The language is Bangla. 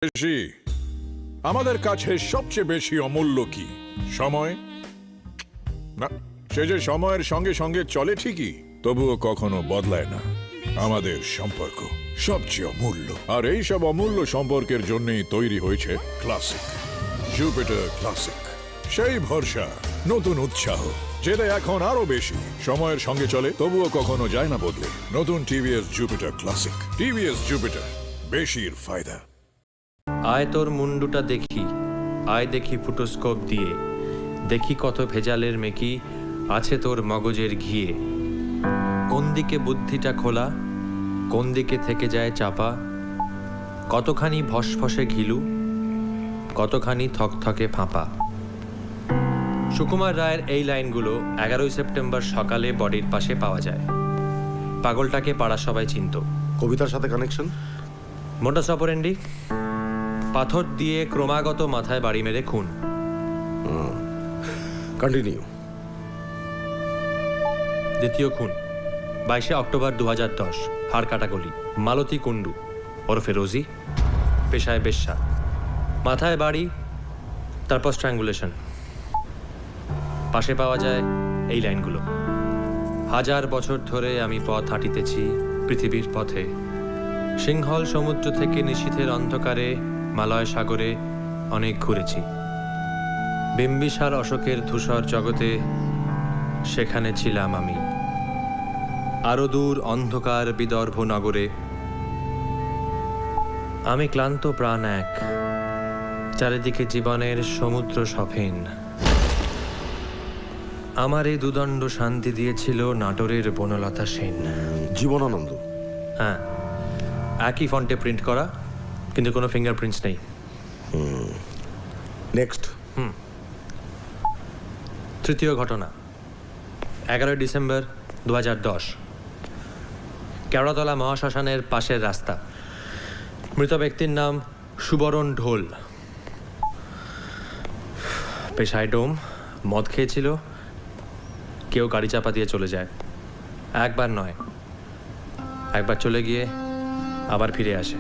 বেশি আমাদের কাছে সবচেয়ে বেশি অমূল্য কি? সময় না, সে যে সময়ের সঙ্গে সঙ্গে চলে ঠিকই, তবুও কখনো বদলায় না। আমাদের সম্পর্ক সবচেয়ে অমূল্য, আর এই সব অমূল্য সম্পর্কের জন্যই তৈরি হয়েছে ক্লাসিক, জুপিটার ক্লাসিক। সেই ভরসা, নতুন উৎসাহ, যেটা এখন আরো বেশি সময়ের সঙ্গে চলে, তবুও কখনো যায় না বদলে। নতুন TVS Jupiter classic. TVS Jupiter, বেশির ফায়দা। আয় তোর মুন্ডুটা দেখি, আয় দেখি ফুটোস্কোপ দিয়ে, দেখি কত ভেজালের মেকি আছে তোর মগজের ঘিয়ে। কোন দিকে বুদ্ধিটা খোলা, কোন দিকে থেকে যায় চাপা, কতখানি ভসফসে ঘিলু, কতখানি থকথকে ফাঁপা। সুকুমার রায়ের এই লাইনগুলো 11ই সেপ্টেম্বর সকালে বডির পাশে পাওয়া যায়। পাগলটাকে পাড়া সবাই চিনত। কবিতার সাথে কানেকশন? মোটাস অপারেন্ডি, পাথর দিয়ে ক্রমাগত মাথায় বাড়ি মেরে খুন। কন্টিনিউ। দ্বিতীয় খুন 22শে অক্টোবর 2010, হাড়কাটা গলি, মালতী কুণ্ডু ওরফে রোজি, পেশায় বেশ্যা, মাথায় বাড়ি, তারপর স্ট্র্যাঙ্গুলেশন। পাশে পাওয়া যায় এই লাইনগুলো: 1000 বছর ধরে আমি পথ হাঁটিতেছি পৃথিবীর পথে, সিংহল সমুদ্র থেকে নিশীথের অন্ধকারে মালয় সাগরে অনেক ঘুরেছি, বিম্বিসার অশোকের ধূসর জগতে সেখানে ছিলাম আমি, আরো দূর অন্ধকার বিদর্ভ নগরে। আমি ক্লান্ত প্রাণ এক, চারিদিকে জীবনের সমুদ্র সফেন। আমার এই দুদণ্ড শান্তি দিয়েছিল নাটোরের বনলতা সেন। জীবনানন্দ? হ্যাঁ, একই ফন্টে প্রিন্ট করা, কিন্তু কোনো ফিঙ্গারপ্রিন্টস নেই। নেক্সট। তৃতীয় ঘটনা 11ই ডিসেম্বর 2010, কেওড়াতলা মহাশ্মশানের পাশের রাস্তা। মৃত ব্যক্তির নাম সুবরণ ঢোল, পেশায় ডোম, মদ খেয়েছিল, কেউ গাড়ি চাপা দিয়ে চলে যায়। একবার নয়, একবার চলে গিয়ে আবার ফিরে আসে।